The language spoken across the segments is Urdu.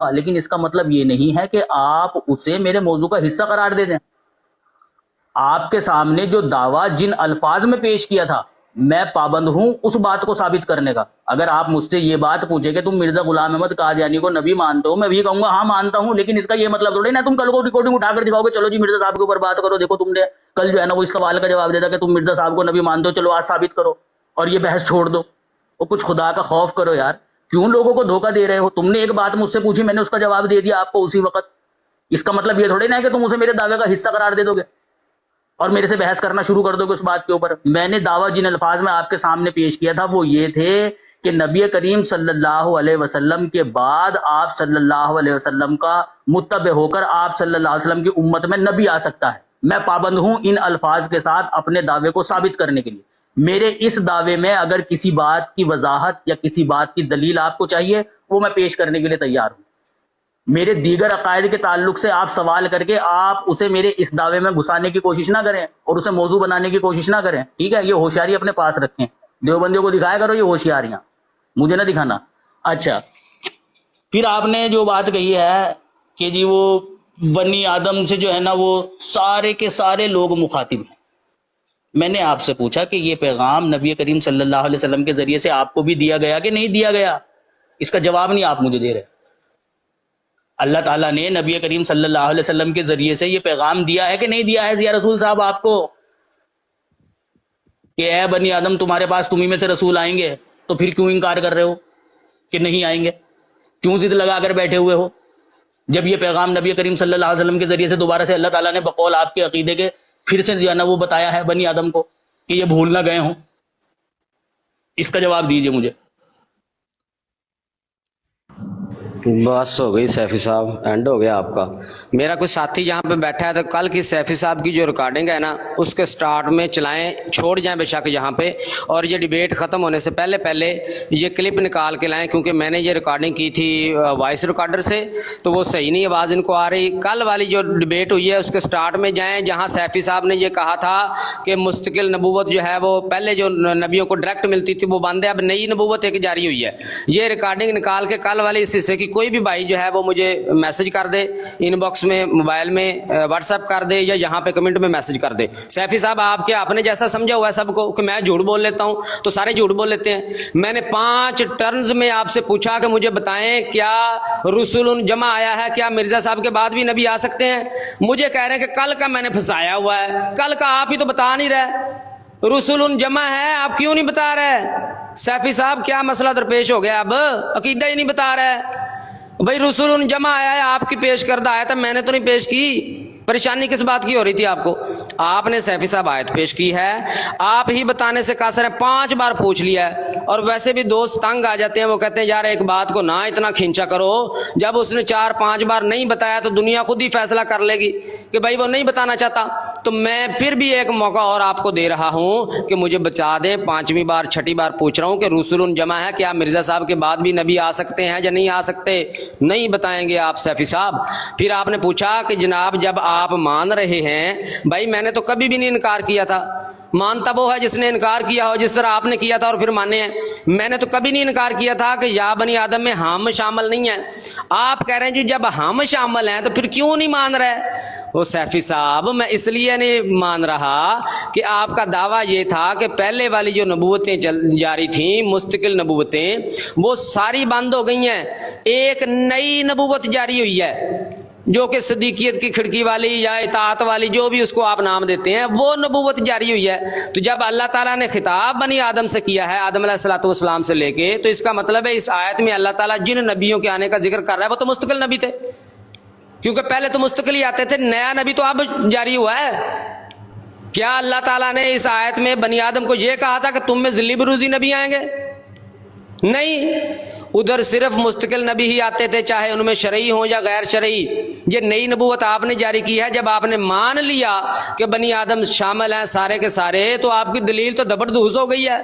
لیکن اس کا مطلب یہ نہیں ہے کہ آپ اسے میرے موضوع کا حصہ قرار دے دیں۔ آپ کے سامنے جو دعویٰ جن الفاظ میں پیش کیا تھا، میں پابند ہوں اس بات کو ثابت کرنے کا۔ اگر آپ مجھ سے یہ بات پوچھیں کہ تم مرزا غلام احمد قادیانی کو نبی مانتے ہو، میں بھی کہوں گا ہاں مانتا ہوں، لیکن اس کا یہ مطلب تھوڑی نا تم کل کو ریکارڈنگ اٹھا کر دکھاؤ گے چلو جی مرزا صاحب کے اوپر بات کرو، دیکھو تم نے کل جو ہے نا وہ اس سوال کا جواب دیا تھا کہ تم مرزا صاحب کو نبی مانتے ہو، چلو آج ثابت کرو، اور یہ بحث چھوڑ دو۔ وہ کچھ خدا کا خوف کرو یار، کیوں لوگوں کو دھوکہ دے رہے ہو؟ تم نے ایک بات مجھ سے پوچھی، میں نے اس کا جواب دے دیا آپ کو اسی وقت، اس کا مطلب یہ تھوڑی نا ہے کہ تم اسے میرے دعوے کا حصہ قرار دے دو گے اور میرے سے بحث کرنا شروع کر دو گے اس بات کے اوپر۔ میں نے دعویٰ جن الفاظ میں آپ کے سامنے پیش کیا تھا وہ یہ تھے کہ نبی کریم صلی اللہ علیہ وسلم کے بعد آپ صلی اللہ علیہ وسلم کا متبع ہو کر آپ صلی اللہ علیہ وسلم کی امت میں نبی آ سکتا ہے۔ میں پابند ہوں ان الفاظ کے ساتھ اپنے دعوے کو ثابت کرنے کے لیے۔ میرے اس دعوے میں اگر کسی بات کی وضاحت یا کسی بات کی دلیل آپ کو چاہیے، وہ میں پیش کرنے کے لیے تیار ہوں۔ میرے دیگر عقائد کے تعلق سے آپ سوال کر کے آپ اسے میرے اس دعوے میں گھسانے کی کوشش نہ کریں اور اسے موضوع بنانے کی کوشش نہ کریں، ٹھیک ہے؟ یہ ہوشیاری اپنے پاس رکھیں، دیوبندیوں کو دکھایا کرو یہ ہوشیاریاں، مجھے نہ دکھانا۔ اچھا، پھر آپ نے جو بات کہی ہے کہ جی وہ بنی آدم سے جو ہے نا وہ سارے کے سارے لوگ مخاطب ہیں، میں نے آپ سے پوچھا کہ یہ پیغام نبی کریم صلی اللہ علیہ وسلم کے ذریعے سے آپ کو بھی دیا گیا کہ نہیں دیا گیا؟ اس کا جواب نہیں آپ مجھے دے رہے۔ اللہ تعالیٰ نے نبی کریم صلی اللہ علیہ وسلم کے ذریعے سے یہ پیغام دیا ہے کہ نہیں دیا ہے ضیاء رسول صاحب آپ کو کہ اے بنی آدم تمہارے پاس تمہیں میں سے رسول آئیں گے؟ تو پھر کیوں انکار کر رہے ہو کہ نہیں آئیں گے؟ کیوں ضد لگا کر بیٹھے ہوئے ہو جب یہ پیغام نبی کریم صلی اللہ علیہ وسلم کے ذریعے سے دوبارہ سے اللہ تعالیٰ نے بقول آپ کے عقیدے کے پھر سے جو ہے نا وہ بتایا ہے بنی آدم کو کہ یہ بھول نہ گئے ہوں؟ اس کا جواب دیجئے مجھے۔ بس ہو گئی سیفی صاحب، اینڈ ہو گیا آپ کا۔ میرا کوئی ساتھی یہاں پہ بیٹھا ہے تو کل کی سیفی صاحب کی جو ریکارڈنگ ہے نا اس کے سٹارٹ میں چلائیں، چھوڑ جائیں بے شک یہاں پہ، اور یہ ڈیبیٹ ختم ہونے سے پہلے یہ کلپ نکال کے لائیں، کیونکہ میں نے یہ ریکارڈنگ کی تھی وائس ریکارڈر سے تو وہ صحیح نہیں آواز ان کو آ رہی۔ کل والی جو ڈیبیٹ ہوئی ہے اس کے سٹارٹ میں جائیں جہاں سیفی صاحب نے یہ کہا تھا کہ مستقل نبوت جو ہے وہ پہلے جو نبیوں کو ڈائریکٹ ملتی تھی وہ بند ہے، اب نئی نبوت ایک جاری ہوئی ہے۔ یہ ریکارڈنگ نکال کے کل والی اس حصے کی کوئی بھی بھائی جو ہے وہ مجھے میسج کر دے، ان باکس میں، موبائل میں، واٹس ایپ کر دے یا یہاں پہ کمنٹ میں میسج کر دے۔ سیفی صاحب آپ کے اپنے جیسا سمجھا ہوا ہے سب کو کہ میں جھوٹ بول لیتا ہوں تو سارے جھوٹ بول لیتے ہیں۔ میں نے 5 ٹرنز میں آپ سے پوچھا کہ مجھے بتائیں کیا رسول جمع آیا ہے، کیا مرزا صاحب کے بعد بھی نبی آ سکتے ہیں؟ مجھے کہہ رہے ہیں کہ کل کا میں نے پھنسایا ہوا ہے، کل کا آپ ہی تو بتا نہیں رہے، رسول جمع ہے آپ کیوں نہیں بتا رہے؟ سیفی صاحب کیا مسئلہ درپیش ہو گیا؟ اب عقیدہ ہی نہیں بتا رہے بھائی، رسول جمع آیا ہے آپ کی پیش کردہ آیت ہے، میں نے تو نہیں پیش کی، پریشانی کس بات کی ہو رہی تھی آپ کو؟ آپ نے سیفی صاحب آیت پیش کی ہے، آپ ہی بتانے سے قاصر ہے، 5 بار پوچھ لیا ہے، اور ویسے بھی دوست تنگ آ جاتے ہیں، وہ کہتے ہیں یار ایک بات کو نہ اتنا کھینچا کرو، جب اس نے 4-5 بار نہیں بتایا تو دنیا خود ہی فیصلہ کر لے گی کہ بھائی وہ نہیں بتانا چاہتا۔ تو میں پھر بھی ایک موقع اور آپ کو دے رہا ہوں کہ مجھے بچا دیں، 5ویں بار 6ٹھی بار پوچھ رہا ہوں کہ رسول جمع ہے، کیا مرزا صاحب کے بعد بھی نبی آ سکتے ہیں یا نہیں آ سکتے؟ نہیں بتائیں گے آپ سیفی صاحب۔ پھر آپ نے پوچھا کہ جناب جب آپ مان رہے ہیں، بھائی میں نے تو کبھی بھی نہیں انکار کیا تھا، مانتا وہ ہے جس نے انکار کیا ہو جس طرح آپ نے کیا تھا اور پھر مانے ہیں۔ میں نے تو کبھی نہیں انکار کیا تھا کہ یا بنی آدم میں ہم شامل نہیں ہیں۔ آپ کہہ رہے ہیں جی جب ہم شامل ہیں تو پھر کیوں نہیں مان رہے؟ وہ سیفی صاحب میں اس لیے نہیں مان رہا کہ آپ کا دعویٰ یہ تھا کہ پہلے والی جو نبوتیں جاری تھیں، مستقل نبوتیں، وہ ساری بند ہو گئی ہیں، ایک نئی نبوت جاری ہوئی ہے جو کہ صدیقیت کی کھڑکی والی یا اطاعت والی جو بھی اس کو آپ نام دیتے ہیں، وہ نبوت جاری ہوئی ہے۔ تو جب اللہ تعالیٰ نے خطاب بنی آدم سے کیا ہے، آدم علیہ السلام سے لے کے، تو اس کا مطلب ہے اس آیت میں اللہ تعالیٰ جن نبیوں کے آنے کا ذکر کر رہا ہے وہ تو مستقل نبی تھے، کیونکہ پہلے تو مستقل ہی آتے تھے، نیا نبی تو اب جاری ہوا ہے۔ کیا اللہ تعالیٰ نے اس آیت میں بنی آدم کو یہ کہا تھا کہ تم میں ذلی بروزی نبی آئیں گے؟ نہیں، ادھر صرف مستقل نبی ہی آتے تھے، چاہے ان میں شرعی ہوں یا غیر شرعی۔ یہ نئی نبوت آپ نے جاری کی ہے، جب آپ نے مان لیا کہ بنی آدم شامل ہیں سارے کے سارے، تو آپ کی دلیل تو دبڑ دھوس ہو گئی ہے۔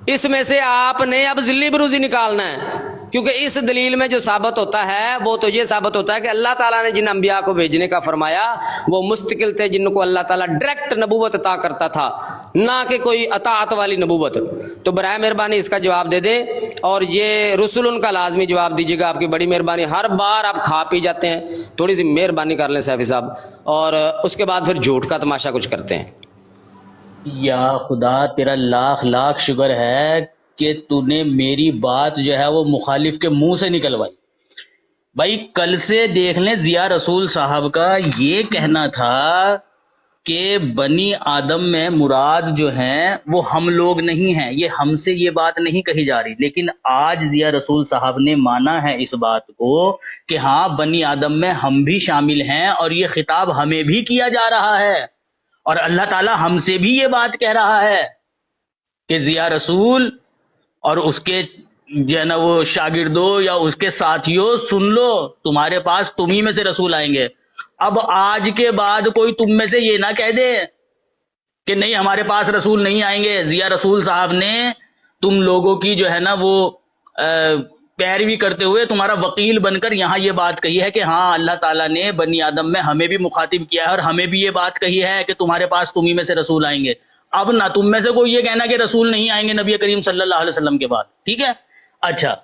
اس میں سے آپ نے اب ذلی بروزی نکالنا ہے کیونکہ اس دلیل میں جو ثابت ہوتا ہے وہ تو یہ ثابت ہوتا ہے کہ اللہ تعالیٰ نے جن انبیاء کو بھیجنے کا فرمایا وہ مستقل تھے، جن کو اللہ تعالیٰ ڈائریکٹ نبوت عطا کرتا تھا، نہ کہ کوئی اطاعت والی نبوت۔ تو برائے مہربانی اس کا جواب دے دیں، اور یہ رسول کا لازمی جواب دیجیے گا، آپ کی بڑی مہربانی۔ ہر بار آپ کھا پی جاتے ہیں، تھوڑی سی مہربانی کر لیں سیفی صاحب، اور اس کے بعد پھر جھوٹ کا تماشا کچھ کرتے ہیں۔ یا خدا تیرا لاکھ لاکھ شکر ہے کہ تو نے میری بات جو ہے وہ مخالف کے منہ سے نکلوائی۔ بھائی کل سے دیکھ لیں، ضیاء رسول صاحب کا یہ کہنا تھا کہ بنی آدم میں مراد جو ہیں وہ ہم لوگ نہیں ہیں، یہ ہم سے یہ بات نہیں کہی جا رہی، لیکن آج ضیاء رسول صاحب نے مانا ہے اس بات کو کہ ہاں بنی آدم میں ہم بھی شامل ہیں، اور یہ خطاب ہمیں بھی کیا جا رہا ہے، اور اللہ تعالی ہم سے بھی یہ بات کہہ رہا ہے کہ ضیاء رسول اور اس کے جو ہے نا وہ شاگردوں یا اس کے ساتھیوں، سن لو، تمہارے پاس تمہیں میں سے رسول آئیں گے۔ اب آج کے بعد کوئی تم میں سے یہ نہ کہہ دے کہ نہیں ہمارے پاس رسول نہیں آئیں گے۔ ضیاء رسول صاحب نے تم لوگوں کی جو ہے نا وہ پیروی کرتے ہوئے تمہارا وکیل بن کر یہاں یہ بات کہی ہے کہ ہاں اللہ تعالیٰ نے بنی آدم میں ہمیں بھی مخاطب کیا ہے، اور ہمیں بھی یہ بات کہی ہے کہ تمہارے پاس تمہیں میں سے رسول آئیں گے۔ اب نہ تم میں سے کوئی یہ کہنا کہ رسول نہیں آئیں گے نبی کریم صلی اللہ علیہ وسلم کے بعد، ٹھیک ہے؟ اچھا،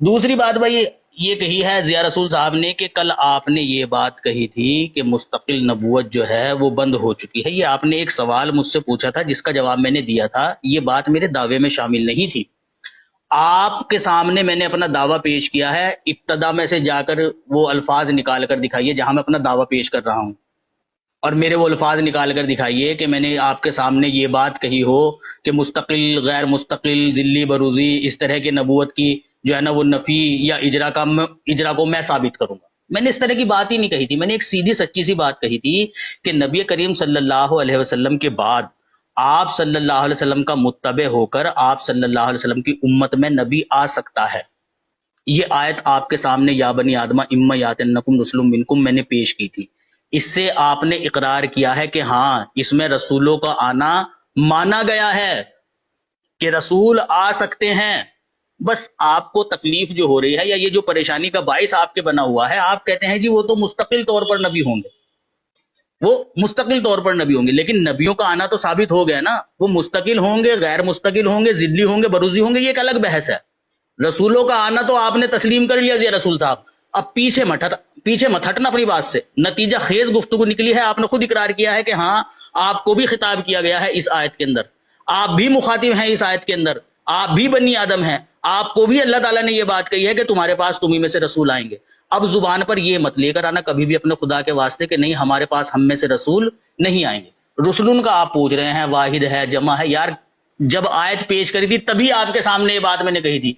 دوسری بات بھائی یہ کہی ہے ضیاء رسول صاحب نے کہ کل آپ نے یہ بات کہی تھی کہ مستقل نبوت جو ہے وہ بند ہو چکی ہے۔ یہ آپ نے ایک سوال مجھ سے پوچھا تھا جس کا جواب میں نے دیا تھا، یہ بات میرے دعوے میں شامل نہیں تھی۔ آپ کے سامنے میں نے اپنا دعویٰ پیش کیا ہے، ابتدا میں سے جا کر وہ الفاظ نکال کر دکھائیے جہاں میں اپنا دعویٰ پیش کر رہا ہوں، اور میرے وہ الفاظ نکال کر دکھائیے کہ میں نے آپ کے سامنے یہ بات کہی ہو کہ مستقل، غیر مستقل، ذلی، بروزی، اس طرح کی نبوت کی جو ہے نا وہ نفی یا اجرا کو میں ثابت کروں گا۔ میں نے اس طرح کی بات ہی نہیں کہی تھی، میں نے ایک سیدھی سچی سی بات کہی تھی کہ نبی کریم صلی اللہ علیہ وسلم کے بعد آپ صلی اللہ علیہ وسلم کا متبع ہو کر آپ صلی اللہ علیہ وسلم کی امت میں نبی آ سکتا ہے۔ یہ آیت آپ کے سامنے یا بنی آدم اما یاتنکم رسل منکم میں نے پیش کی تھی۔ اس سے آپ نے اقرار کیا ہے کہ ہاں اس میں رسولوں کا آنا مانا گیا ہے کہ رسول آ سکتے ہیں۔ بس آپ کو تکلیف جو ہو رہی ہے یا یہ جو پریشانی کا باعث آپ کے بنا ہوا ہے، آپ کہتے ہیں جی وہ تو مستقل طور پر نبی ہوں گے، وہ مستقل طور پر نبی ہوں گے، لیکن نبیوں کا آنا تو ثابت ہو گیا نا، وہ مستقل ہوں گے، غیر مستقل ہوں گے، ذلی ہوں گے، بروزی ہوں گے، یہ ایک الگ بحث ہے۔ رسولوں کا آنا تو آپ نے تسلیم کر لیا ضیاء رسول صاحب، اب پیچھے مت ہٹنا اپنی بات سے، نتیجہ خیز گفتگو نکلی ہے، آپ نے خود اقرار کیا ہے کہ ہاں آپ کو بھی خطاب کیا گیا ہے اس آیت کے اندر، آپ بھی مخاطب ہیں اس آیت کے اندر، آپ بھی بنی آدم ہیں، آپ کو بھی اللہ تعالیٰ نے یہ بات کہی ہے کہ تمہارے پاس تمہیں میں سے رسول آئیں گے۔ اب زبان پر یہ مت لے کر آنا کبھی بھی اپنے خدا کے واسطے کہ نہیں ہمارے پاس ہم میں سے رسول نہیں آئیں گے۔ رسولن کا آپ پوچھ رہے ہیں، واحد ہے، جمع ہے، یار جب آیت پیش کری تھی تبھی آپ کے سامنے یہ بات میں نے کہی تھی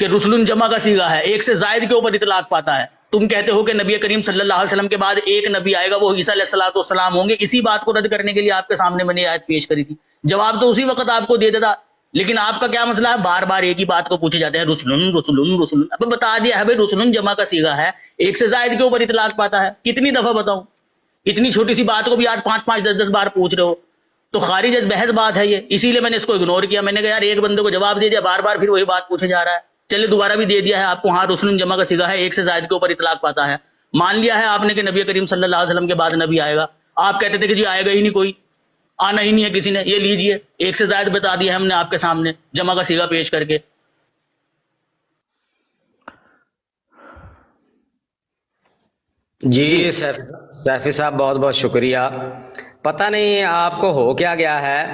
کہ رسولن جمع کا صیغہ ہے، ایک سے زائد کے اوپر اطلاق پاتا ہے۔ تم کہتے ہو کہ نبی کریم صلی اللہ علیہ وسلم کے بعد ایک نبی آئے گا، وہ عیسیٰ علیہ الصلوۃ والسلام ہوں گے۔ اسی بات کو رد کرنے کے لیے آپ کے سامنے میں نے آیت پیش کری تھی، جواب تو اسی وقت آپ کو دے دیتا، لیکن آپ کا کیا مسئلہ ہے، بار بار ایک ہی بات کو پوچھے جاتے ہیں، رسولن رسولن رسولن۔ اب بتا دیا ہے بھائی رسولن جمع کا صیغہ ہے، ایک سے زائد کے اوپر اطلاق پاتا ہے، کتنی دفعہ بتاؤں؟ اتنی چھوٹی سی بات کو بھی آج 5 10 بار پوچھ رہے ہو، تو خارج از بحث بات ہے یہ، اسی لیے میں نے اس کو اگنور کیا۔ میں نے کہا یار ایک بندے کو جواب دے دیا، بار بار پھر وہی بات پوچھے جا رہا ہے، چلے دوبارہ بھی دے دیا ہے آپ کو، ہاں رسولن جمع کا صیغہ ہے، ایک سے زائد کے اوپر اطلاق پاتا ہے، مان لیا ہے آپ نے کہ نبی کریم صلی اللہ علیہ وسلم کے بعد نبی آئے گا۔ آپ کہتے تھے کہ جی آئے گا ہی نہیں کوئی، آنا ہی نہیں ہے کسی نے، یہ لیجئے ایک سے زائد بتا دیا ہم نے آپ کے سامنے جمع کا صیغہ پیش کر کے۔ جی سیفی صاحب بہت بہت شکریہ۔ پتہ نہیں آپ کو ہو کیا گیا ہے،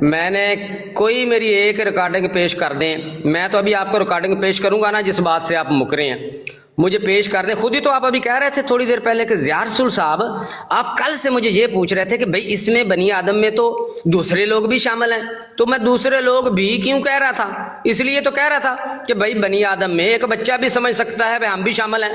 میں نے کوئی میری ایک ریکارڈنگ پیش کر دیں، میں تو ابھی آپ کو ریکارڈنگ پیش کروں گا نا جس بات سے آپ مکرے ہیں، مجھے پیش کر دیں۔ خود ہی تو آپ ابھی کہہ رہے تھے تھوڑی دیر پہلے کہ ضیاء رسول صاحب آپ کل سے مجھے یہ پوچھ رہے تھے کہ بھئی اس میں بنی آدم میں تو دوسرے لوگ بھی شامل ہیں، تو میں دوسرے لوگ بھی کیوں کہہ رہا تھا؟ اس لیے تو کہہ رہا تھا کہ بھئی بنی آدم میں ایک بچہ بھی سمجھ سکتا ہے بھئی ہم بھی شامل ہیں،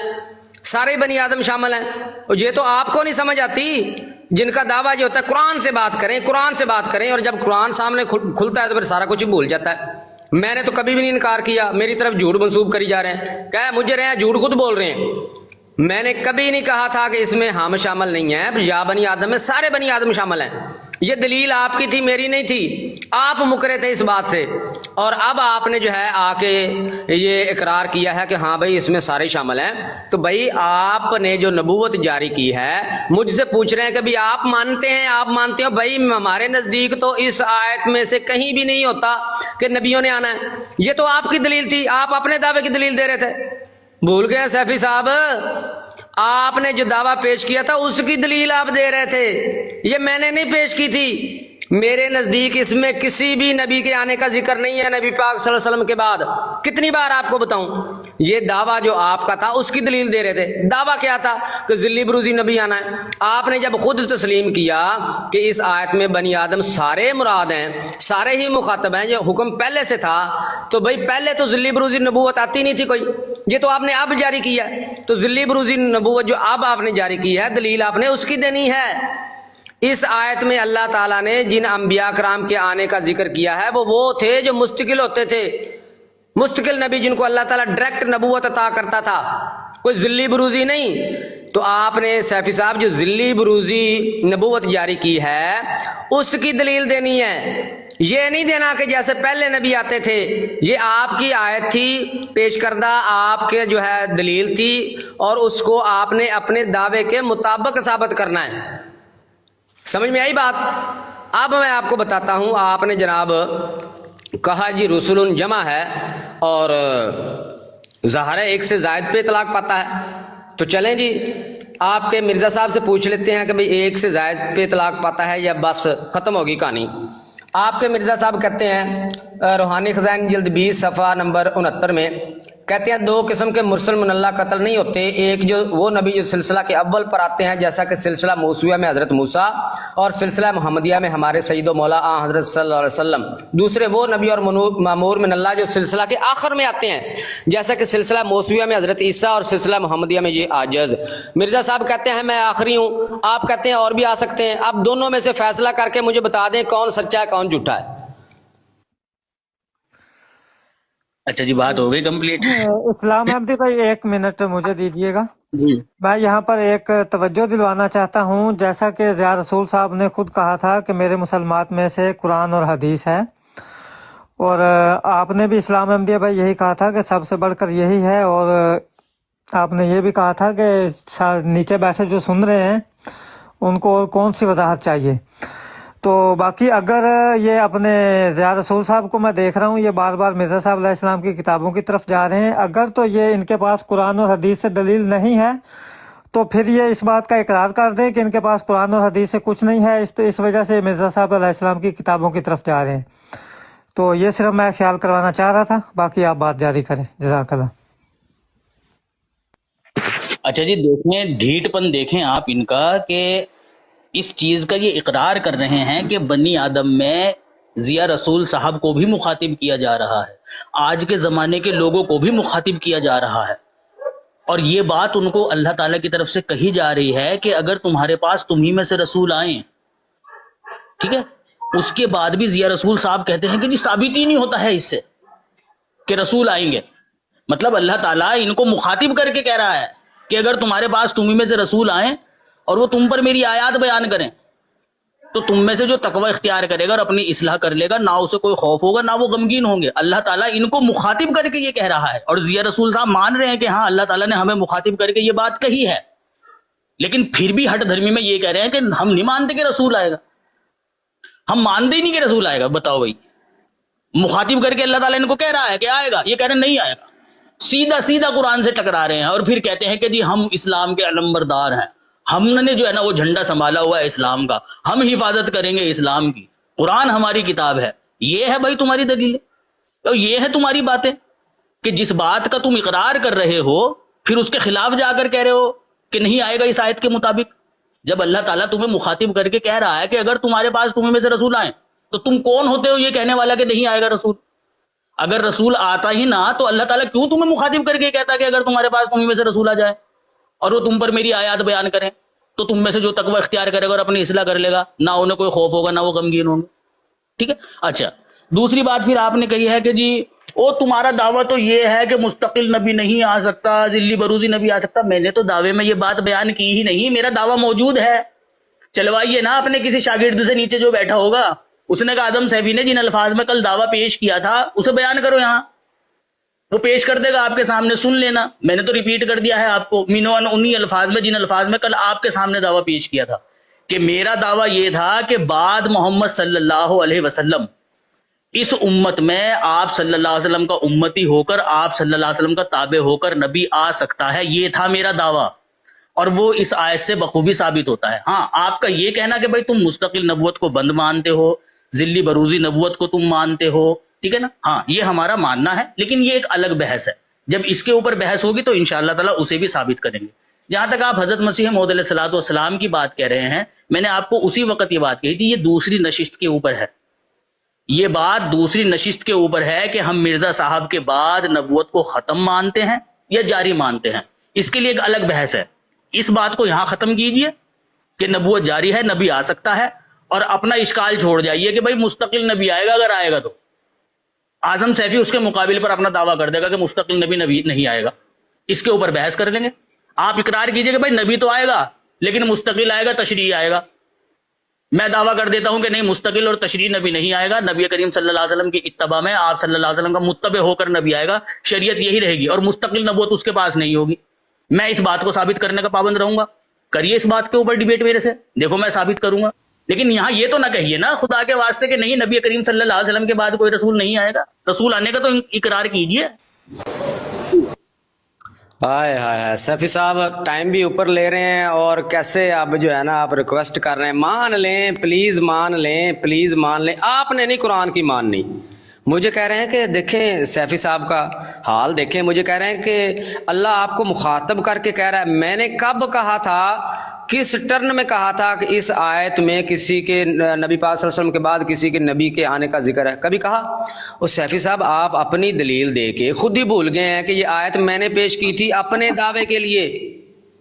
سارے بنی آدم شامل ہیں۔ اور یہ تو آپ کو نہیں سمجھ آتی، جن کا دعویٰ یہ ہوتا ہے قرآن سے بات کریں، قرآن سے بات کریں، اور جب قرآن سامنے کھلتا ہے تو پھر سارا کچھ ہی بھول جاتا ہے۔ میں نے تو کبھی بھی نہیں انکار کیا، میری طرف جھوٹ منسوب کری جا رہے ہیں، کہا مجھے رہے ہیں جھوٹ خود بول رہے ہیں۔ میں نے کبھی نہیں کہا تھا کہ اس میں ہم شامل نہیں ہیں، یا بنی آدم میں سارے بنی آدم شامل ہیں۔ یہ دلیل آپ کی تھی، میری نہیں تھی، آپ مکرے تھے اس بات سے، اور اب آپ نے جو ہے آ کے یہ اقرار کیا ہے کہ ہاں بھائی اس میں سارے شامل ہیں۔ تو بھائی آپ نے جو نبوت جاری کی ہے، مجھ سے پوچھ رہے ہیں کہ بھائی آپ مانتے ہیں، آپ مانتے ہو؟ بھائی ہمارے نزدیک تو اس آیت میں سے کہیں بھی نہیں ہوتا کہ نبیوں نے آنا ہے، یہ تو آپ کی دلیل تھی، آپ اپنے دعوے کی دلیل دے رہے تھے۔ بھول گئے سیفی صاحب؟ آپ نے جو دعویٰ پیش کیا تھا اس کی دلیل آپ دے رہے تھے، یہ میں نے نہیں پیش کی تھی۔ میرے نزدیک اس میں کسی بھی نبی کے آنے کا ذکر نہیں ہے نبی پاک صلی اللہ علیہ وسلم کے بعد۔ کتنی بار آپ کو بتاؤں؟ یہ دعویٰ جو آپ کا تھا اس کی دلیل دے رہے تھے۔ دعویٰ کیا تھا؟ کہ ذلی بروزی نبی آنا ہے۔ آپ نے جب خود تسلیم کیا کہ اس آیت میں بنی آدم سارے مراد ہیں، سارے ہی مخاطب ہیں، یہ حکم پہلے سے تھا، تو بھائی پہلے تو ذلی بروزی نبوت آتی نہیں تھی کوئی، یہ تو آپ نے اب جاری کی ہے۔ تو ذلی بروزی نبوت جو اب آپ نے جاری کی ہے، دلیل آپ نے اس کی دینی ہے۔ اس آیت میں اللہ تعالیٰ نے جن انبیاء کرام کے آنے کا ذکر کیا ہے وہ تھے جو مستقل ہوتے تھے، مستقل نبی جن کو اللہ تعالیٰ ڈائریکٹ نبوت عطا کرتا تھا، کوئی ذلی بروزی نہیں۔ تو آپ نے سیفی صاحب جو ذلی بروزی نبوت جاری کی ہے اس کی دلیل دینی ہے، یہ نہیں دینا کہ جیسے پہلے نبی آتے تھے۔ یہ آپ کی آیت تھی پیش کردہ، آپ کے جو ہے دلیل تھی، اور اس کو آپ نے اپنے دعوے کے مطابق ثابت کرنا ہے۔ سمجھ میں آئی بات؟ اب میں آپ کو بتاتا ہوں، آپ نے جناب کہا جی رسول جمع ہے اور ظاہر ہے ایک سے زائد پہ اطلاق پاتا ہے، تو چلیں جی آپ کے مرزا صاحب سے پوچھ لیتے ہیں کہ بھئی ایک سے زائد پہ اطلاق پاتا ہے یا بس ختم ہوگی کہانی۔ آپ کے مرزا صاحب کہتے ہیں روحانی خزائن جلد 20 صفحہ نمبر 69 میں کہتے ہیں دو قسم کے مرسل من اللہ قتل نہیں ہوتے، ایک جو وہ نبی جو سلسلہ کے اول پر آتے ہیں جیسا کہ سلسلہ موسویہ میں حضرت موسیٰ اور سلسلہ محمدیہ میں ہمارے سید و مولا حضرت صلی اللہ علیہ وسلم، دوسرے وہ نبی اور مامور من اللہ جو سلسلہ کے آخر میں آتے ہیں جیسا کہ سلسلہ موسویہ میں حضرت عیسیٰ اور سلسلہ محمدیہ میں یہ عاجز۔ مرزا صاحب کہتے ہیں میں آخری ہوں، آپ کہتے ہیں اور بھی آ سکتے ہیں، آپ دونوں میں سے فیصلہ کر کے مجھے بتا دیں کون سچا ہے کون جھوٹا ہے۔ اچھا جی، بات ہو گئی کمپلیٹ۔ اسلام احمدی بھائی 1 منٹ مجھے دیجیے گا، جی میں یہاں پر ایک توجہ دلوانا چاہتا ہوں۔ جیسا کہ ضیاء رسول صاحب نے خود کہا تھا کہ میرے مسلمات میں سے قرآن اور حدیث ہے، اور آپ نے بھی اسلام احمدیہ بھائی یہی کہا تھا کہ سب سے بڑھ کر یہی ہے، اور آپ نے یہ بھی کہا تھا کہ نیچے بیٹھے جو سن رہے ہیں ان کو اور کون سی وضاحت چاہیے۔ تو باقی اگر یہ اپنے ضیاء رسول صاحب کو میں دیکھ رہا ہوں یہ بار بار مرزا صاحب علیہ السلام کی کتابوں کی طرف جا رہے ہیں، اگر تو یہ ان کے پاس قرآن اور حدیث سے دلیل نہیں ہے تو پھر یہ اس بات کا اقرار کر دیں کہ ان کے پاس قرآن اور حدیث سے کچھ نہیں ہے، اس وجہ سے مرزا صاحب علیہ السلام کی کتابوں کی طرف جا رہے ہیں۔ تو یہ صرف میں خیال کروانا چاہ رہا تھا، باقی آپ بات جاری کریں، جزاک اللہ۔ اچھا جی، دیکھیں ڈھیٹ پن دیکھیں آپ ان کا کہ اس چیز کا یہ اقرار کر رہے ہیں کہ بنی آدم میں ضیاء رسول صاحب کو بھی مخاطب کیا جا رہا ہے، آج کے زمانے کے لوگوں کو بھی مخاطب کیا جا رہا ہے، اور یہ بات ان کو اللہ تعالیٰ کی طرف سے کہی جا رہی ہے کہ اگر تمہارے پاس تمہیں میں سے رسول آئیں، ٹھیک ہے، اس کے بعد بھی ضیاء رسول صاحب کہتے ہیں کہ جی ثابت ہی نہیں ہوتا ہے اس سے کہ رسول آئیں گے۔ مطلب اللہ تعالیٰ ان کو مخاطب کر کے کہہ رہا ہے کہ اگر تمہارے پاس تمہیں میں سے رسول آئیں اور وہ تم پر میری آیات بیان کریں تو تم میں سے جو تقوی اختیار کرے گا اور اپنی اصلاح کر لے گا، نہ اسے کوئی خوف ہوگا نہ وہ غمگین ہوں گے۔ اللہ تعالیٰ ان کو مخاطب کر کے یہ کہہ رہا ہے، اور ضیاء رسول صاحب مان رہے ہیں کہ ہاں اللہ تعالیٰ نے ہمیں مخاطب کر کے یہ بات کہی ہے، لیکن پھر بھی ہٹ دھرمی میں یہ کہہ رہے ہیں کہ ہم نہیں مانتے کہ رسول آئے گا، ہم مانتے ہی نہیں کہ رسول آئے گا۔ بتاؤ بھائی، مخاطب کر کے اللہ تعالیٰ ان کو کہہ رہا ہے کہ آئے گا، یہ کہہ رہے ہیں نہیں آئے گا، سیدھا سیدھا قرآن سے ٹکرا رہے ہیں، اور پھر کہتے ہیں کہ جی ہم اسلام کے علمبردار ہیں، ہم نے جو ہے نا وہ جھنڈا سنبھالا ہوا ہے اسلام کا، ہم حفاظت کریں گے اسلام کی، قرآن ہماری کتاب ہے۔ یہ ہے بھائی تمہاری دلیل، اور یہ ہے تمہاری باتیں کہ جس بات کا تم اقرار کر رہے ہو پھر اس کے خلاف جا کر کہہ رہے ہو کہ نہیں آئے گا اس آیت کے مطابق، جب اللہ تعالیٰ تمہیں مخاطب کر کے کہہ رہا ہے کہ اگر تمہارے پاس تمہیں میں سے رسول آئیں تو تم کون ہوتے ہو یہ کہنے والا کہ نہیں آئے گا رسول؟ اگر رسول آتا ہی نہ تو اللہ تعالیٰ کیوں تمہیں مخاطب کر کے کہتا کہ اگر تمہارے پاس تمہیں میں سے رسول آ جائے اور وہ تم پر میری آیات بیان کریں تو تم میں سے جو تقوی اختیار کرے گا اور اپنی اصلاح کر لے گا، نہ انہیں کوئی خوف ہوگا نہ وہ غمگین ہوں گے، ٹھیک ہے۔ اچھا، دوسری بات پھر آپ نے کہی ہے کہ جی وہ تمہارا دعویٰ تو یہ ہے کہ مستقل نبی نہیں آ سکتا، ذلی بروزی نبی آ سکتا۔ میں نے تو دعوے میں یہ بات بیان کی ہی نہیں، میرا دعویٰ موجود ہے، چلوائیے نا اپنے کسی شاگرد سے نیچے جو بیٹھا ہوگا. اس نے کہا آدم سیفی نے جن الفاظ میں کل دعویٰ پیش کیا تھا اسے بیان کرو یہاں. وہ پیش کر دے گا آپ کے سامنے, سن لینا. میں نے تو ریپیٹ کر دیا ہے آپ کو, مینوان انہی الفاظ میں جن الفاظ میں کل آپ کے سامنے دعویٰ پیش کیا تھا کہ میرا دعویٰ یہ تھا کہ بعد محمد صلی اللہ علیہ وسلم اس امت میں آپ صلی اللہ علیہ وسلم کا امتی ہو کر, آپ صلی اللہ علیہ وسلم کا تابع ہو کر نبی آ سکتا ہے. یہ تھا میرا دعویٰ, اور وہ اس آیت سے بخوبی ثابت ہوتا ہے. ہاں, آپ کا یہ کہنا کہ بھائی تم مستقل نبوت کو بند مانتے ہو, ذلی بروزی نبوت کو تم مانتے ہو, ٹھیک ہے نا, ہاں یہ ہمارا ماننا ہے, لیکن یہ ایک الگ بحث ہے. جب اس کے اوپر بحث ہوگی تو انشاءاللہ تعالیٰ اسے بھی ثابت کریں گے. جہاں تک آپ حضرت مسیح موعود علیہ الصلوۃ والسلام کی بات کہہ رہے ہیں, میں نے آپ کو اسی وقت یہ بات کہی تھی, یہ دوسری نشست کے اوپر ہے. یہ بات دوسری نشست کے اوپر ہے کہ ہم مرزا صاحب کے بعد نبوت کو ختم مانتے ہیں یا جاری مانتے ہیں. اس کے لیے ایک الگ بحث ہے. اس بات کو یہاں ختم کیجئے کہ نبوت جاری ہے, نبی آ سکتا ہے, اور اپنا اشکال چھوڑ جائیے کہ بھائی مستقل نبی آئے گا, اگر آئے گا تو اعظم سیفی اس کے مقابل پر اپنا دعویٰ کر دے گا کہ مستقل نبی نہیں آئے گا. اس کے اوپر بحث کر لیں گے. آپ اقرار کیجئے کہ بھائی نبی تو آئے گا لیکن مستقل آئے گا, تشریعی آئے گا. میں دعویٰ کر دیتا ہوں کہ نہیں, مستقل اور تشریعی نبی نہیں آئے گا, نبی کریم صلی اللہ علیہ وسلم کی اتباع میں آپ صلی اللہ علیہ وسلم کا متبع ہو کر نبی آئے گا, شریعت یہی رہے گی, اور مستقل نبوت اس کے پاس نہیں ہوگی. میں اس بات کو ثابت کرنے کا پابند رہوں گا. کریے اس بات کے اوپر ڈیبیٹ میرے سے, دیکھو میں ثابت کروں گا. لیکن یہاں یہ تو نہ کہیے نا خدا کے واسطے کہ نہیں, نبی کریم صلی اللہ علیہ وسلم کے بعد کوئی رسول نہیں آئے گا. رسول آنے کا تو اقرار کیجئے. ہائے ہائے ہائے سیفی صاحب, ٹائم بھی اوپر لے رہے ہیں, اور کیسے اب جو ہے نا آپ ریکویسٹ کر رہے ہیں, مان لیں پلیز, مان لیں پلیز, مان لیں. آپ نے نہیں قرآن کی ماننی. مجھے کہہ رہے ہیں کہ دیکھیں سیفی صاحب کا حال دیکھیں, مجھے کہہ رہے ہیں کہ اللہ آپ کو مخاطب کر کے کہہ رہا ہے. میں نے کب کہا تھا, کس ٹرن میں کہا تھا کہ اس آیت میں کسی کے نبی پاک صلی اللہ علیہ وسلم کے بعد کسی کے نبی کے آنے کا ذکر ہے؟ کبھی کہا؟ اور سیفی صاحب آپ اپنی دلیل دے کے خود ہی بھول گئے ہیں کہ یہ آیت میں نے پیش کی تھی اپنے دعوے کے لیے.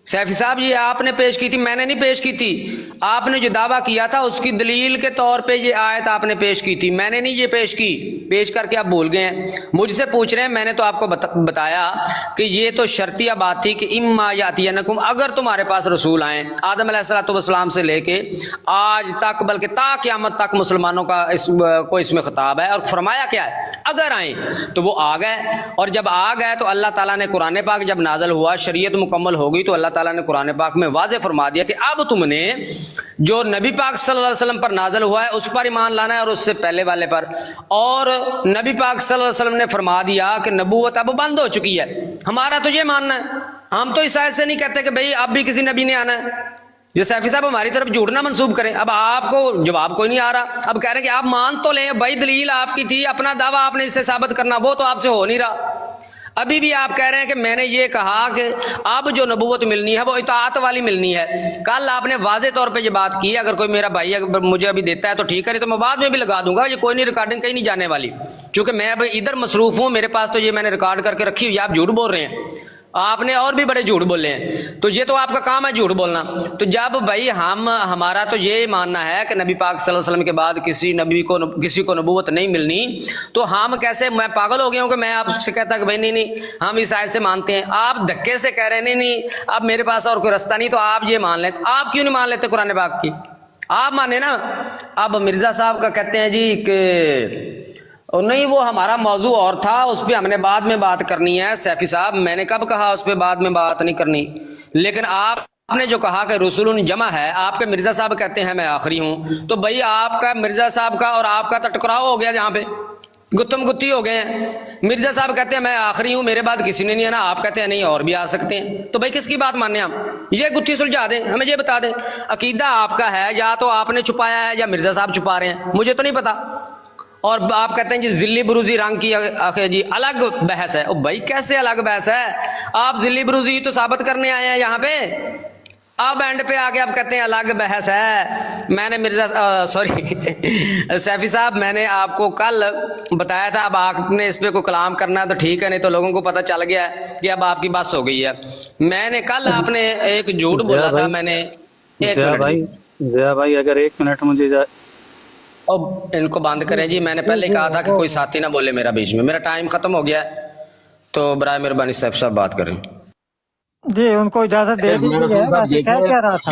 سیفی صاحب یہ آپ نے پیش کی تھی, میں نے نہیں پیش کی تھی. آپ نے جو دعویٰ کیا تھا اس کی دلیل کے طور پہ یہ آیت آپ نے پیش کی تھی, میں نے نہیں یہ پیش کی. پیش کر کے آپ بھول گئے ہیں. مجھ سے پوچھ رہے ہیں, میں نے تو آپ کو بتایا کہ یہ تو شرطیہ بات تھی کہ اما یاتینکم, اگر تمہارے پاس رسول آئیں, آدم علیہ الصلوۃ والسلام سے لے کے آج تک, بلکہ تا قیامت تک مسلمانوں کا اس میں خطاب ہے. اور فرمایا کیا ہے, اگر آئیں تو وہ آ گئے, اور جب آ گئے تو اللہ تعالیٰ نے قرآن پاک جب نازل ہوا, شریعت مکمل ہو گئی, تو اللہ تعالیٰ نے قرآن پاک میں واضح فرما دیا کہ اب تم نے جو نبی پاک صلی اللہ علیہ وسلم پر نازل ہوا ہے اس پر ایمان لانا ہے, اور اس سے پہلے والے پر. اور نبی پاک صلی اللہ علیہ وسلم نے فرما دیا کہ نبوت اب بند ہو چکی ہے. ہمارا تو یہ ماننا ہے, ہم تو اس آیت سے نہیں کہتے کہ بھئی اب بھی کسی نبی نے آنا ہے. یہ سیفی صاحب ہماری طرف جھوٹ نہ منسوب کریں. اب آپ کو جواب کوئی نہیں آ رہا, اب کہہ رہے ہیں کہ آپ مان تو لیں بھائی, دلیل آپ کی تھی, اپنا دعویٰ آپ نے اس سے ثابت کرنا, وہ تو آپ سے ہو نہیں رہا. ابھی بھی آپ کہہ رہے ہیں کہ میں نے یہ کہا کہ اب جو نبوت ملنی ہے وہ اطاعت والی ملنی ہے. کل آپ نے واضح طور پہ یہ بات کی, اگر کوئی میرا بھائی اگر مجھے ابھی دیتا ہے تو ٹھیک ہے, نہیں تو میں بعد میں بھی لگا دوں گا. یہ کوئی نہیں, ریکارڈنگ کہیں نہیں جانے والی, چونکہ میں اب ادھر مصروف ہوں, میرے پاس تو یہ میں نے ریکارڈ کر کے رکھی ہوئی. آپ جھوٹ بول رہے ہیں, آپ نے اور بھی بڑے جھوٹ بولے ہیں, تو یہ تو آپ کا کام ہے جھوٹ بولنا. تو جب بھائی ہمارا تو یہ ماننا ہے کہ نبی پاک صلی اللہ علیہ وسلم کے بعد کسی کو نبوت نہیں ملنی, تو ہم کیسے, میں پاگل ہو گیا ہوں کہ میں آپ سے کہتا کہ بھائی نہیں ہم اس آیت سے مانتے ہیں. آپ دھکے سے کہہ رہے ہیں نہیں اب میرے پاس اور کوئی رستہ نہیں, تو آپ یہ مان لیتے. آپ کیوں نہیں مان لیتے قرآن پاک کی؟ آپ مانے نا. اب مرزا صاحب کا کہتے ہیں جی کہ نہیں وہ ہمارا موضوع اور تھا, اس پہ ہم نے بعد میں بات کرنی ہے. سیفی صاحب میں نے کب کہا اس پہ بعد میں بات نہیں کرنی؟ لیکن آپ نے جو کہا کہ رسول جمع ہے, آپ کے مرزا صاحب کہتے ہیں میں آخری ہوں, تو بھائی آپ کا مرزا صاحب کا اور آپ کا تو ٹکراؤ ہو گیا, جہاں پہ گتم گتی ہو گئے ہیں. مرزا صاحب کہتے ہیں میں آخری ہوں, میرے بعد کسی نے نہیں آنا, آپ کہتے ہیں نہیں اور بھی آ سکتے ہیں. تو بھائی کس کی بات ماننے ہم؟ یہ گتھی سلجھا دیں, ہمیں یہ بتا دیں عقیدہ آپ کا ہے یا تو آپ نے چھپایا ہے یا مرزا صاحب چھپا رہے ہیں, مجھے تو نہیں پتا. اور آپ کہتے ہیں جی ذلی بروزی رنگ کی جی الگ بحث ہے. او بھائی کیسے الگ بحث ہے؟ آپ ذلی بروزی تو ثابت کرنے آئے ہیں یہاں پہ, اب اینڈ پہ آ کے آپ کہتے ہیں الگ بحث ہے. میں نے سیفی صاحب میں نے آپ کو کل بتایا تھا, اب آپ نے اس پہ کوئی کلام کرنا ہے تو ٹھیک ہے, نہیں تو لوگوں کو پتہ چل گیا ہے کہ اب آپ کی بس ہو گئی ہے. میں نے کل آپ نے ایک جھوٹ بولا تھا, میں نے ضیاء بھائی اگر 1 منٹ مجھے اب ان کو بند کریں جی. میں نے پہلے کہا تھا کہ کوئی ساتھی نہ بولے میرا بیچ میں, میرا ٹائم ختم ہو گیا ہے, تو برائے مہربانی صاحب بات کریں. جی ان کو اجازت دے دیجیے. کیا رہا تھا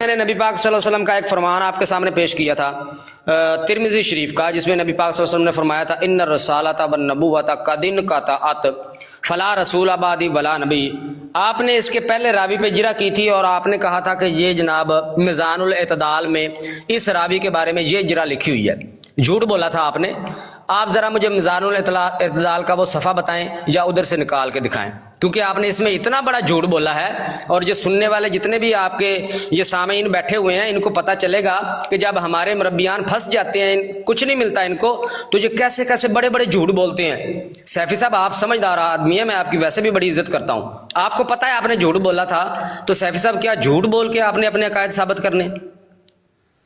میں نے نبی پاک صلی اللہ علیہ وسلم کا ایک فرمان آپ کے سامنے پیش کیا تھا ترمذی شریف کا، جس میں نبی پاک صلی اللہ علیہ وسلم نے فرمایا تھا ان الرسالۃ والنبوۃ قدن قطعت فلا رسول بعدی ولا نبی۔ آپ نے اس کے پہلے راوی پہ اجرا کی تھی اور آپ نے کہا تھا کہ یہ جناب میزان الاعتدال میں اس راوی کے بارے میں یہ اجرا لکھی ہوئی ہے، جھوٹ بولا تھا آپ نے۔ آپ ذرا مجھے میزان الاعتدال کا وہ صفحہ بتائیں یا ادھر سے نکال کے دکھائیں، کیونکہ آپ نے اس میں اتنا بڑا جھوٹ بولا ہے، اور جو سننے والے جتنے بھی آپ کے یہ سامعین بیٹھے ہوئے ہیں ان کو پتہ چلے گا کہ جب ہمارے مربیان پھنس جاتے ہیں، کچھ نہیں ملتا ان کو، تو یہ کیسے کیسے بڑے بڑے جھوٹ بولتے ہیں۔ سیفی صاحب آپ سمجھدار آدمی ہیں، میں آپ کی ویسے بھی بڑی عزت کرتا ہوں، آپ کو پتہ ہے آپ نے جھوٹ بولا تھا، تو سیفی صاحب کیا جھوٹ بول کے آپ نے اپنے عقائد ثابت کرنے؟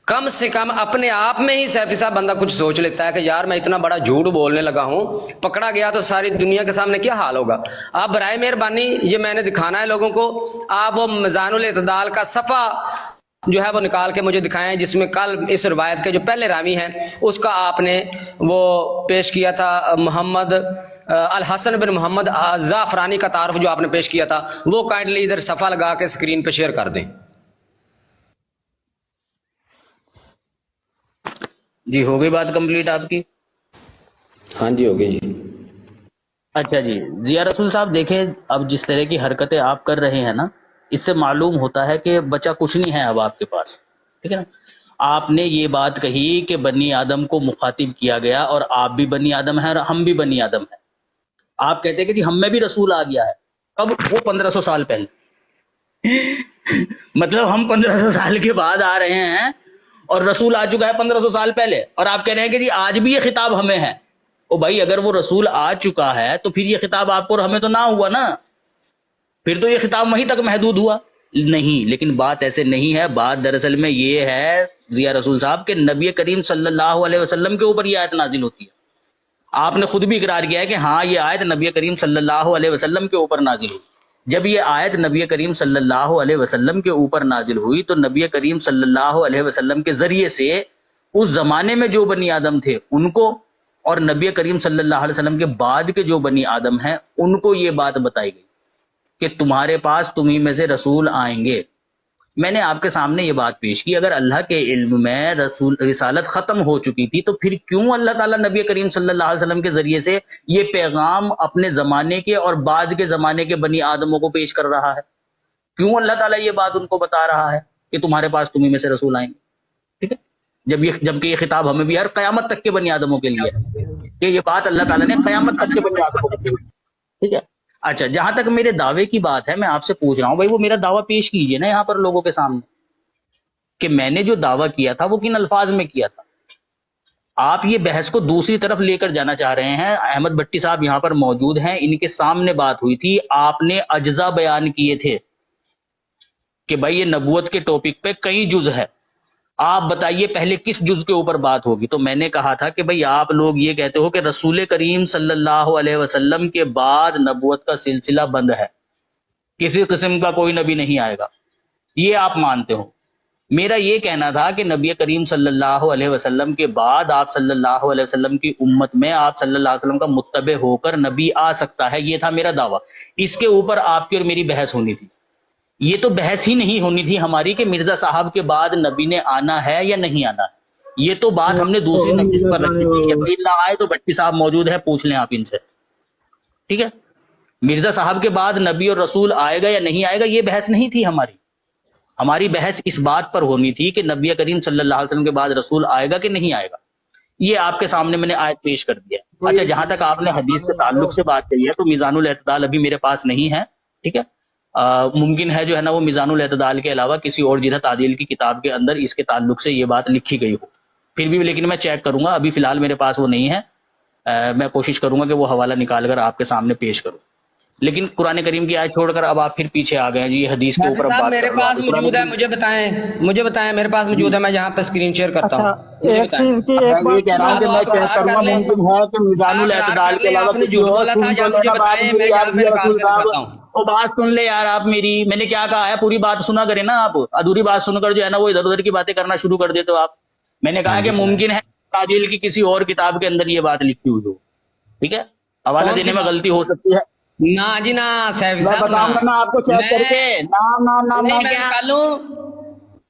کم سے کم اپنے آپ میں ہی سیفی صاحب بندہ کچھ سوچ لیتا ہے کہ یار میں اتنا بڑا جھوٹ بولنے لگا ہوں، پکڑا گیا تو ساری دنیا کے سامنے کیا حال ہوگا۔ آپ برائے مہربانی، یہ میں نے دکھانا ہے لوگوں کو، آپ وہ میزان الاعتدال کا صفحہ جو ہے وہ نکال کے مجھے دکھائیں، جس میں کل اس روایت کے جو پہلے راوی ہیں اس کا آپ نے وہ پیش کیا تھا، محمد الحسن بن محمد زعفرانی کا تعارف جو آپ نے پیش کیا تھا، وہ کائنڈلی ادھر صفحہ لگا کے اسکرین پہ شیئر کر دیں۔ جی ہو گئی بات کمپلیٹ آپ کی؟ ہاں جی ہوگی جی۔ اچھا جی ضیاء رسول صاحب، دیکھیں اب جس طرح کی حرکتیں آپ کر رہے ہیں نا، اس سے معلوم ہوتا ہے کہ بچہ کچھ نہیں ہے اب آپ کے پاس، ٹھیک ہے نا۔ آپ نے یہ بات کہی کہ بنی آدم کو مخاطب کیا گیا، اور آپ بھی بنی آدم ہیں اور ہم بھی بنی آدم ہیں۔ آپ کہتے ہیں کہ جی ہم میں بھی رسول آ گیا ہے، کب؟ وہ 1500 سال پہلے مطلب ہم 1500 سال کے بعد آ رہے ہیں اور رسول آ چکا ہے 1500 سال پہلے، اور آپ کہہ رہے ہیں کہ جی آج بھی یہ خطاب ہمیں ہے۔ او بھائی اگر وہ رسول آ چکا ہے تو پھر یہ خطاب آپ کو اور ہمیں تو نہ ہوا نا، پھر تو یہ خطاب وہیں تک محدود ہوا نہیں۔ لیکن بات ایسے نہیں ہے، بات دراصل میں یہ ہے ضیاء رسول صاحب کہ نبی کریم صلی اللہ علیہ وسلم کے اوپر یہ آیت نازل ہوتی ہے۔ آپ نے خود بھی اقرار کیا ہے کہ ہاں یہ آیت نبی کریم صلی اللہ علیہ وسلم کے اوپر نازل ہوئی۔ جب یہ آیت نبی کریم صلی اللہ علیہ وسلم کے اوپر نازل ہوئی تو نبی کریم صلی اللہ علیہ وسلم کے ذریعے سے اس زمانے میں جو بنی آدم تھے ان کو، اور نبی کریم صلی اللہ علیہ وسلم کے بعد کے جو بنی آدم ہیں ان کو یہ بات بتائی گئی کہ تمہارے پاس تمہیں میں سے رسول آئیں گے۔ میں نے آپ کے سامنے یہ بات پیش کی، اگر اللہ کے علم میں رسالت ختم ہو چکی تھی تو پھر کیوں اللہ تعالیٰ نبی کریم صلی اللہ علیہ وسلم کے ذریعے سے یہ پیغام اپنے زمانے کے اور بعد کے زمانے کے بنی آدموں کو پیش کر رہا ہے؟ کیوں اللہ تعالیٰ یہ بات ان کو بتا رہا ہے کہ تمہارے پاس تمہیں میں سے رسول آئیں گے؟ ٹھیک ہے، جبکہ یہ خطاب ہمیں بھی ہر قیامت تک کے بنی آدموں کے لیے ہے، کہ یہ بات اللہ تعالیٰ نے قیامت تک کے بنی آدموں کے لیے، ٹھیک ہے۔ اچھا جہاں تک میرے دعوے کی بات ہے، میں آپ سے پوچھ رہا ہوں بھائی وہ میرا دعویٰ پیش کیجئے نا یہاں پر لوگوں کے سامنے، کہ میں نے جو دعویٰ کیا تھا وہ کن الفاظ میں کیا تھا۔ آپ یہ بحث کو دوسری طرف لے کر جانا چاہ رہے ہیں۔ احمد بھٹی صاحب یہاں پر موجود ہیں، ان کے سامنے بات ہوئی تھی، آپ نے اجزا بیان کیے تھے کہ بھائی یہ نبوت کے ٹاپک پہ کئی جز ہے، آپ بتائیے پہلے کس جز کے اوپر بات ہوگی۔ تو میں نے کہا تھا کہ بھئی آپ لوگ یہ کہتے ہو کہ رسول کریم صلی اللہ علیہ وسلم کے بعد نبوت کا سلسلہ بند ہے، کسی قسم کا کوئی نبی نہیں آئے گا، یہ آپ مانتے ہو۔ میرا یہ کہنا تھا کہ نبی کریم صلی اللہ علیہ وسلم کے بعد آپ صلی اللہ علیہ وسلم کی امت میں آپ صلی اللہ علیہ وسلم کا متبع ہو کر نبی آ سکتا ہے، یہ تھا میرا دعویٰ۔ اس کے اوپر آپ کی اور میری بحث ہونی تھی۔ یہ تو بحث ہی نہیں ہونی تھی ہماری کہ مرزا صاحب کے بعد نبی نے آنا ہے یا نہیں آنا ہے، یہ تو بات ہم نے دوسری نشست پر رکھی تھی۔ یقین نہ آئے تو بھٹی صاحب موجود ہے، پوچھ لیں آپ ان سے، ٹھیک ہے۔ مرزا صاحب کے بعد نبی اور رسول آئے گا یا نہیں آئے گا یہ بحث نہیں تھی ہماری۔ ہماری بحث اس بات پر ہونی تھی کہ نبی کریم صلی اللہ علیہ وسلم کے بعد رسول آئے گا کہ نہیں آئے گا۔ یہ آپ کے سامنے میں نے آیت پیش کر دیا۔ اچھا جہاں تک آپ نے حدیث کے تعلق سے بات کہی ہے تو میزان الاعتدال ابھی میرے پاس نہیں ہے، ٹھیک ہے۔ ممکن ہے جو ہے نا وہ میزان الاعتدال کے علاوہ کسی اور جرح تعدیل کی کتاب کے اندر اس کے تعلق سے یہ بات لکھی گئی ہو، پھر بھی لیکن میں چیک کروں گا، ابھی فی الحال میرے پاس وہ نہیں ہے۔ میں کوشش کروں گا کہ وہ حوالہ نکال کر آپ کے سامنے پیش کروں۔ لیکن قرآن کریم کی آیت چھوڑ کر اب آپ پھر پیچھے آ گئے ہیں جی، یہ حدیث کے اوپر بات میرے پاس موجود ہے، مجھے بتائیں میرے پاس موجود ہے، میں یہاں پہ اسکرین شیئر کرتا ہوں۔ ایک چیز کی ایک یہ کہہ رہا ہوں کہ میں چیک کروں گا، ممکن ہے کہ میزان الاعتدال کے علاوہ کسی اور بات سن لے یار آپ میری، میں نے کیا کہا ہے پوری بات سنا کریں نا آپ، ادھوری بات سن کر جو ہے نا وہ ادھر ادھر کی باتیں کرنا شروع کر دیتے ہو آپ۔ میں نے کہا کہ ممکن ہے تعدیل کی کسی اور کتاب کے اندر یہ بات لکھی ہوئی ہو، ٹھیک ہے، حوالہ دینے میں غلطی ہو سکتی ہے، نہ جی نہ، میں بتاؤں گا نا آپ کو چیک کر کے، میں